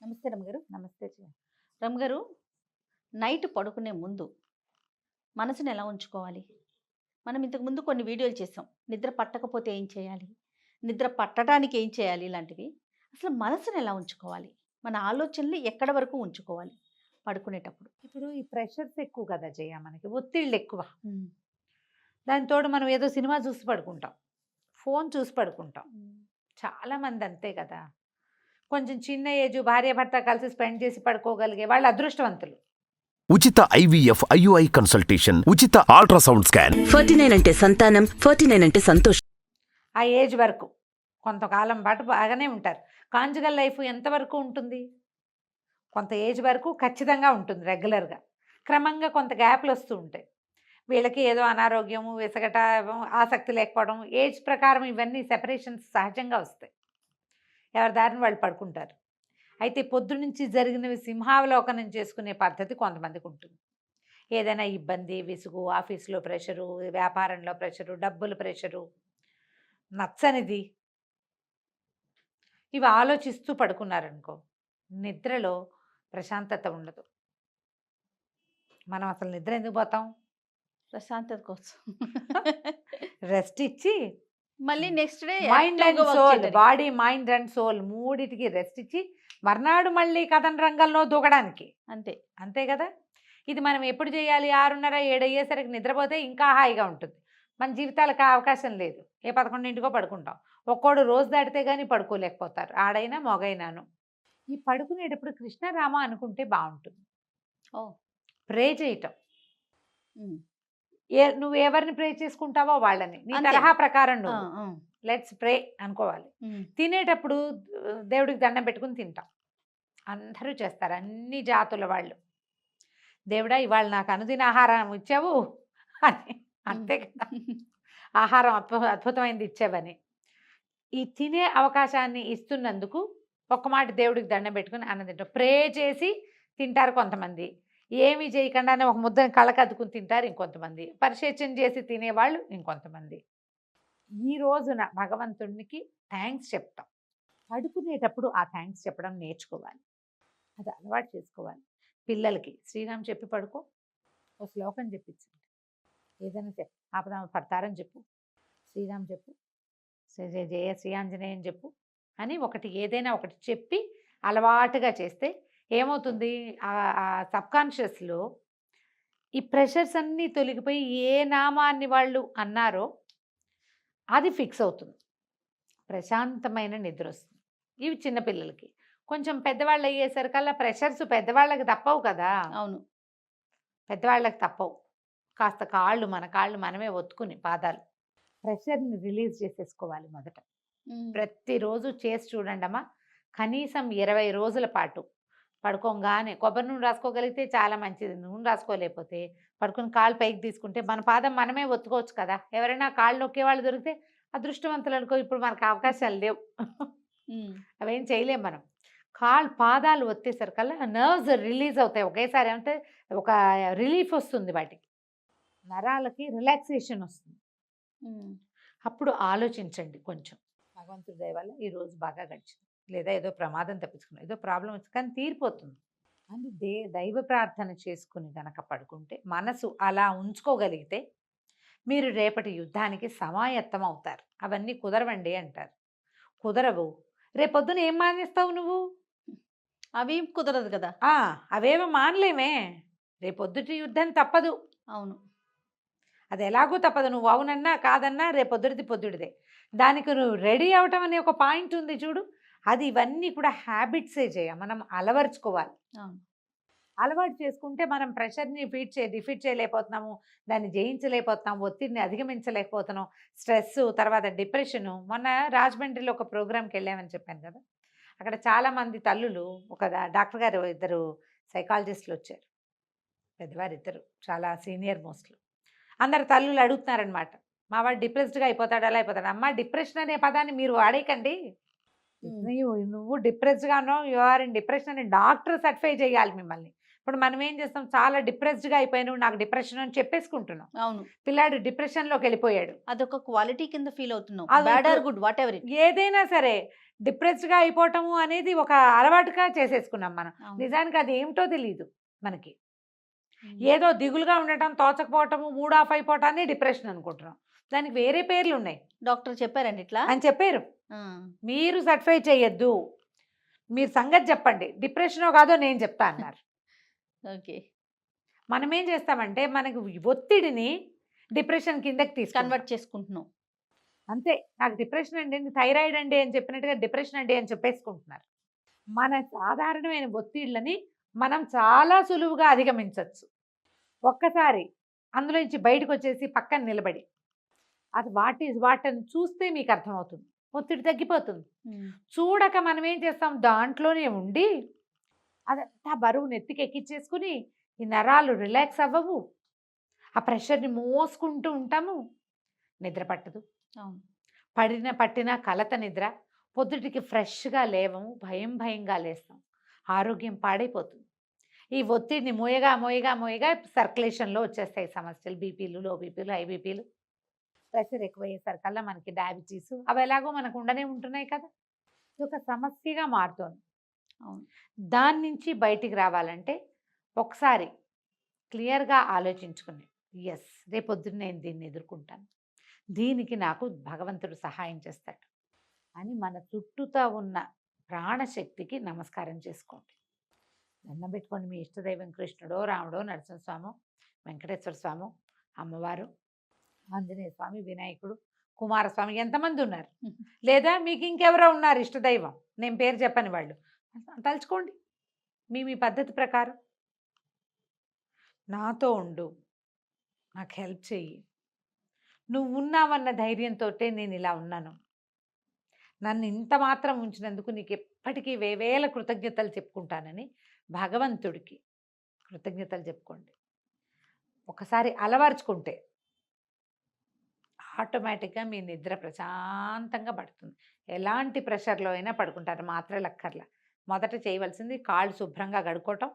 నమస్తే రమగారు. నమస్తే. రమగారు, నైట్ పడుకునే ముందు మనసుని ఎలా ఉంచుకోవాలి? మనం ఇంతకుముందు కొన్ని వీడియోలు చేసాం. నిద్ర పట్టకపోతే ఏం చేయాలి? నిద్ర పట్టడానికి ఏం చేయాలి? ఇలాంటివి. అసలు మనసుని ఎలా ఉంచుకోవాలి? మన ఆలోచనలు ఎక్కడ వరకు ఉంచుకోవాలి పడుకునేటప్పుడు? ఇప్పుడు ఈ ప్రెషర్స్ ఎక్కువ కదా జయ, మనకి ఒత్తిళ్ళు ఎక్కువ. దానితోడు మనం ఏదో సినిమా చూసి పడుకుంటాం, ఫోన్ చూసి పడుకుంటాం. చాలామంది అంతే కదా. కొంచెం చిన్న ఏజ్ భార్యాభర్త కలిసి స్పెండ్ చేసి పడుకోగలిగే వాళ్ళు అదృష్టవంతులు. ఉచిత ఐవీఎఫ్ ఐయుఐ కన్సల్టేషన్, ఉచిత అల్ట్రాసౌండ్ స్కాన్. 49 అంటే సంతానం, 49 అంటే సంతోషం. ఆ ఏజ్ వరకు కొంతకాలం పాటు బాగానే ఉంటారు. కాంజుగల్ లైఫ్ ఎంతవరకు ఉంటుంది? కొంత ఏజ్ వరకు ఖచ్చితంగా ఉంటుంది రెగ్యులర్గా. క్రమంగా కొంత గ్యాప్లు వస్తూ ఉంటాయి. వీళ్ళకి ఏదో అనారోగ్యము, విసగట, ఆసక్తి లేకపోవడం, ఏజ్ ప్రకారం ఇవన్నీ సెపరేషన్స్ సహజంగా వస్తాయి. ఎవరి దారిని వాళ్ళు పడుకుంటారు. అయితే పొద్దు నుంచి జరిగినవి సింహావలోకనం చేసుకునే పద్ధతి కొంతమందికి ఉంటుంది. ఏదైనా ఇబ్బంది, విసుగు, ఆఫీస్లో ప్రెషరు, వ్యాపారంలో ప్రెషరు, డబ్బుల ప్రెషరు, నచ్చనిది, ఇవి ఆలోచిస్తూ పడుకున్నారనుకో, నిద్రలో ప్రశాంతత ఉండదు. మనం అసలు నిద్ర ఎందుకు పోతాం? ప్రశాంతత కోసం. రెస్ట్ ఇచ్చి మళ్ళీ next day mind and soul, body, mind and soul మూడిటికి రెస్ట్ ఇచ్చి మర్నాడు మళ్ళీ కథన రంగంలో దూకడానికి. అంతే అంతే కదా. ఇది మనం ఎప్పుడు చేయాలి? 6:30, 7 అయ్యేసరికి నిద్రపోతే ఇంకా హాయిగా ఉంటుంది. మన జీవితాలకు అవకాశం లేదు. ఏ 11ంటికో పడుకుంటాం. ఒక్కోడు రోజు దాటితే కానీ పడుకోలేకపోతారు, ఆడైనా మొగైనాను. ఈ పడుకునేటప్పుడు కృష్ణరామ అనుకుంటే బాగుంటుంది. ప్రే చేయటం. నువ్వు ఎవరిని ప్రే చేసుకుంటావో వాళ్ళని, నీ తరహా ప్రకారం నువ్వు లెట్స్ ప్రే అనుకోవాలి. తినేటప్పుడు దేవుడికి దండం పెట్టుకుని తింటాం. అందరూ చేస్తారు, అన్ని జాతుల వాళ్ళు. దేవుడా ఇవాళ నాకు అనుదిన ఆహారం ఇచ్చావు అని. అంతే కదా, ఆహారం అద్భుతమైనది ఇచ్చావని. ఈ తినే అవకాశాన్ని ఇస్తున్నందుకు ఒక్క మాట దేవుడికి దండం పెట్టుకుని అన్నం తింటాం. ప్రే చేసి తింటారు కొంతమంది. ఏమీ చేయకుండానే ఒక ముద్దని కళ్ళకద్దుకుని తింటారు ఇంకొంతమంది. పరిశేచన చేసి తినేవాళ్ళు ఇంకొంతమంది. ఈ రోజున భగవంతుడికి థ్యాంక్స్ చెప్తాం. పడుకునేటప్పుడు ఆ థ్యాంక్స్ చెప్పడం నేర్చుకోవాలి. అది అలవాటు చేసుకోవాలి. పిల్లలకి శ్రీరామ్ చెప్పి పడుకో, ఒక శ్లోకం చెప్పించండి. ఏదైనా చెప్పు, ఆపదామ పడతారని చెప్పు, శ్రీరామ్ చెప్పు, జయ శ్రీ ఆంజనేయం చెప్పు అని ఒకటి ఏదైనా ఒకటి చెప్పి అలవాటుగా చేస్తే ఏమవుతుంది? ఆ సబ్కాన్షియస్లో ఈ ప్రెషర్స్ అన్నీ తొలగిపోయి ఏ నామాన్ని వాళ్ళు అన్నారో అది ఫిక్స్ అవుతుంది. ప్రశాంతమైన నిద్ర వస్తుంది. ఇవి చిన్నపిల్లలకి. కొంచెం పెద్దవాళ్ళు అయ్యేసరికల్లా ప్రెషర్స్ పెద్దవాళ్ళకి తప్పవు కదా. అవును, పెద్దవాళ్ళకి తప్పవు. కాస్త మన కాళ్ళు మనమే ఒత్తుకుని పాదాలు ప్రెషర్ని రిలీజ్ చేసేసుకోవాలి. మొదట ప్రతిరోజు చేసి చూడండి అమ్మా. కనీసం 20 రోజుల పాటు పడుకోగానే కొబ్బరి నూనె రాసుకోగలిగితే చాలా మంచిది. నూనె రాసుకోలేకపోతే పడుకుని కాళ్ళు పైకి తీసుకుంటే మన పాదం మనమే ఒత్తుకోవచ్చు కదా. ఎవరైనా కాళ్ళు నొక్కేవాళ్ళు దొరికితే అదృష్టవంతులు అనుకో. ఇప్పుడు మనకు అవకాశాలు లేవు, అవేం చేయలేం మనం. పాదాలు ఒత్తేసరికల్లా నర్వ్స్ రిలీజ్ అవుతాయి ఒకేసారి. అంటే ఒక రిలీఫ్ వస్తుంది, వాటికి నరాలకి రిలాక్సేషన్ వస్తుంది. అప్పుడు ఆలోచించండి కొంచెం. భగవంతుడి దయ వల్ల ఈరోజు బాగా గడిచింది, లేదా ఏదో ప్రమాదం తప్పించుకున్నాం, ఏదో ప్రాబ్లం వచ్చి కానీ తీరిపోతుంది. అది దైవ ప్రార్థన చేసుకుని గనక పడుకుంటే, మనసు అలా ఉంచుకోగలిగితే మీరు రేపటి యుద్ధానికి సమాయత్తం అవుతారు. అవన్నీ కుదరవండి అంటారు. కుదరవు. రేపొద్దున ఏం మానేస్తావు నువ్వు? అవి కుదరదు కదా. అవేమో మానలేమే. రేపొద్దుటి యుద్ధం తప్పదు. అవును, అది ఎలాగూ తప్పదు. నువ్వు అవునన్నా కాదన్నా రేపొద్దుటిది పొద్దుడిదే. దానికి నువ్వు రెడీ అవటం అనే ఒక పాయింట్ ఉంది చూడు. అది ఇవన్నీ కూడా హ్యాబిట్సే మనం అలవర్చుకోవాలి. అలవాటు చేసుకుంటే మనం ప్రెషర్ని డిఫీట్ చేయలేకపోతున్నాము, దాన్ని జయించలేకపోతున్నాం, ఒత్తిడిని అధిగమించలేకపోతున్నాం. స్ట్రెస్, తర్వాత డిప్రెషను. మొన్న రాజమండ్రిలో ఒక ప్రోగ్రామ్కి వెళ్ళామని చెప్పాను కదా. అక్కడ చాలామంది తల్లులు, ఒక డాక్టర్ గారు, 2 సైకాలజిస్టులు వచ్చారు. పెద్దవారు 2, చాలా సీనియర్ మోస్ట్లు. అందరు తల్లులు అడుగుతున్నారనమాట, మా వాడు డిప్రెస్డ్గా అయిపోతాడు, అలా అయిపోతాడు. అమ్మ, డిప్రెషన్ అనే పదాన్ని మీరు వాడేయకండి. నువ్వు డిప్రెస్డ్గా ఉన్నావు, యు ఆర్ ఇన్ డిప్రెషన్ అని డాక్టర్ సర్టిఫై చేయాలి మిమ్మల్ని. ఇప్పుడు మనం ఏం చేస్తాం? చాలా డిప్రెస్డ్గా అయిపోయాను, నాకు డిప్రెషన్ అని చెప్పేసుకుంటున్నాం. అవును, పిల్లాడు డిప్రెషన్లోకి వెళ్ళిపోయాడు. అదొక క్వాలిటీ కింద ఫీల్ అవుతున్నాం. Bad or good, what ever, ఏదైనా సరే డిప్రెస్డ్గా అయిపోవటము అనేది ఒక అలవాటుగా చేసేసుకున్నాం మనం. అవును. నిజానికి అది ఏమిటో తెలియదు మనకి. ఏదో దిగులుగా ఉండటం, తోచకపోవటము, మూడ్ ఆఫ్ అయిపోవటాన్ని డిప్రెషన్ అనుకుంటున్నాం. దానికి వేరే పేర్లు ఉన్నాయి. డాక్టర్ చెప్పారండి ఇట్లా అని చెప్పారు. ఆ, మీరు సర్టిఫై చేయొద్దు, మీరు సంగతి చెప్పండి, డిప్రెషనో కాదో నేను చెప్తా అన్నారు. ఓకే. మనం ఏం చేస్తామంటే మనకి ఒత్తిడిని డిప్రెషన్ కిందకి తీసుకు కన్వర్ట్ చేసుకుంటున్నాం. అంతే. నాకు డిప్రెషన్ అండి, థైరాయిడ్ అండి అని చెప్పినట్టుగా డిప్రెషన్ అండి అని చెప్పేసుకుంటున్నారు. మన సాధారణమైన ఒత్తిళ్ళని మనం చాలా సులువుగా అధిగమించవచ్చు. ఒక్కసారి అందులో నుంచి బయటకు వచ్చేసి పక్కన నిలబడి అది వాటిని చూస్తే మీకు అర్థమవుతుంది, ఒత్తిడి తగ్గిపోతుంది. చూడక మనం ఏం చేస్తాం, దాంట్లోనే ఉండి అదంతా బరువు నెత్తికి ఎక్కించేసుకుని ఈ నరాలు రిలాక్స్ అవ్వవు, ఆ ప్రెషర్ని మోసుకుంటూ ఉంటాము, నిద్ర పట్టదు. అవును. పట్టిన కలత నిద్ర, పొద్దుటికి ఫ్రెష్గా లేవము, భయంగా లేస్తాం, ఆరోగ్యం పాడైపోతుంది. ఈ ఒత్తిడిని మోయగా సర్క్యులేషన్లో వచ్చేస్తాయి సమస్యలు, బీపీలు, లో బీపీలు, హై బీపీలు. ప్రెషర్ ఎక్కువయ్యేసరికల్లా మనకి డయాబెటీస్ అవి ఎలాగో మనకు ఉండనే ఉంటున్నాయి కదా. ఇది ఒక సమస్యగా మారుతోంది. అవును. దాని నుంచి బయటికి రావాలంటే ఒకసారి క్లియర్గా ఆలోచించుకుని, ఎస్ రేపొద్దున నేను దీన్ని ఎదుర్కొంటాను, దీనికి నాకు భగవంతుడు సహాయం చేస్తాడు అని మన చుట్టూతో ఉన్న ప్రాణశక్తికి నమస్కారం చేసుకోండి. దండం పెట్టుకోండి. మీ ఇష్టదైవం కృష్ణుడో, రాముడో, నరసింహస్వామి, వెంకటేశ్వర స్వామి, అమ్మవారు, ఆంజనేయ స్వామి, వినాయకుడు, కుమారస్వామి, ఎంతమంది ఉన్నారు, లేదా మీకు ఇంకెవరో ఉన్నారు ఇష్టదైవం, నేను పేరు చెప్పని వాళ్ళు, తలుచుకోండి. మీ పద్ధతి ప్రకారం నాతో ఉండు, నాకు హెల్ప్ చెయ్యి, నువ్వు ఉన్నావన్న ధైర్యంతో నేను ఇలా ఉన్నాను, నన్ను ఇంత మాత్రం ఉంచినందుకు నీకు ఎప్పటికీ వేవేల కృతజ్ఞతలు చెప్పుకుంటానని భగవంతుడికి కృతజ్ఞతలు చెప్పుకోండి. ఒకసారి అలవర్చుకుంటే ఆటోమేటిక్గా మీ నిద్ర ప్రశాంతంగా పడుతుంది. ఎలాంటి ప్రెషర్లో అయినా పడుకుంటారు, మాత్రలు అక్కర్లా. మొదట చేయవలసింది కాళ్ళు శుభ్రంగా కడుక్కోవటం,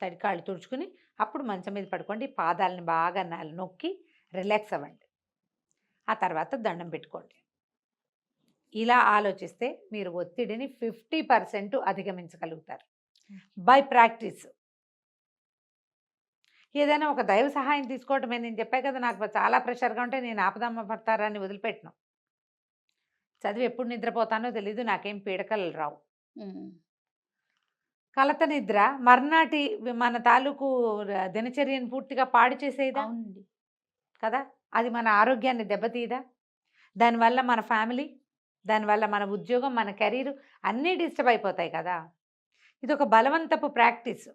తడి కాళ్ళు తుడుచుకుని అప్పుడు మంచం మీద పడుకోండి. పాదాలని బాగా నొక్కి రిలాక్స్ అవ్వండి. ఆ తర్వాత దండం పెట్టుకోండి. ఇలా ఆలోచిస్తే మీరు ఒత్తిడిని 50% అధిగమించగలుగుతారు బై ప్రాక్టీస్. ఏదైనా ఒక దైవ సహాయం తీసుకోవటమే. నేను చెప్పాను కదా, నాకు చాలా ప్రెషర్గా ఉంటే నేను ఆపదమ్మ పడతారని వదిలిపెట్టను. చదివి ఎప్పుడు నిద్రపోతానో తెలీదు, నాకేం పీడకలు రావు. కలత నిద్ర మర్నాటి మన తాలూకు దినచర్యను పూర్తిగా పాడు చేసేదా కదా, అది మన ఆరోగ్యాన్ని దెబ్బతీయదా, దానివల్ల మన ఫ్యామిలీ, దానివల్ల మన ఉద్యోగం, మన కెరీర్ అన్నీ డిస్టర్బ్ అయిపోతాయి కదా. ఇది ఒక బలవంతపు ప్రాక్టీస్.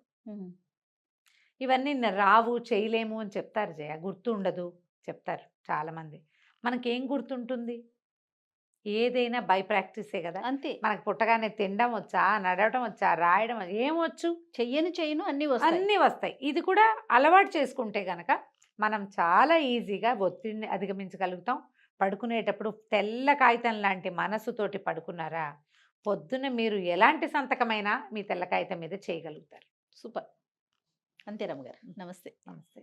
ఇవన్నీ రావు, చేయలేము అని చెప్తారు జయ, గుర్తుండదు చెప్తారు చాలామంది. మనకేం గుర్తుంటుంది, ఏదైనా బై ప్రాక్టీసే కదా. అంతే. మనకు పుట్టగానే తినడం వచ్చా, నడవటం వచ్చా, రాయడం ఏమొచ్చు, చెయ్యను అన్నీ వస్తాయి. ఇది కూడా అలవాటు చేసుకుంటే గనక మనం చాలా ఈజీగా ఒత్తిడిని అధిగమించగలుగుతాం. పడుకునేటప్పుడు తెల్ల కాగితం లాంటి మనసుతోటి పడుకున్నారా, పొద్దున మీరు ఎలాంటి సంతకమైనా మీ తెల్ల కాగితం మీద చేయగలుగుతారు. సూపర్. అంతే రమ్మగారు. నమస్తే. నమస్తే.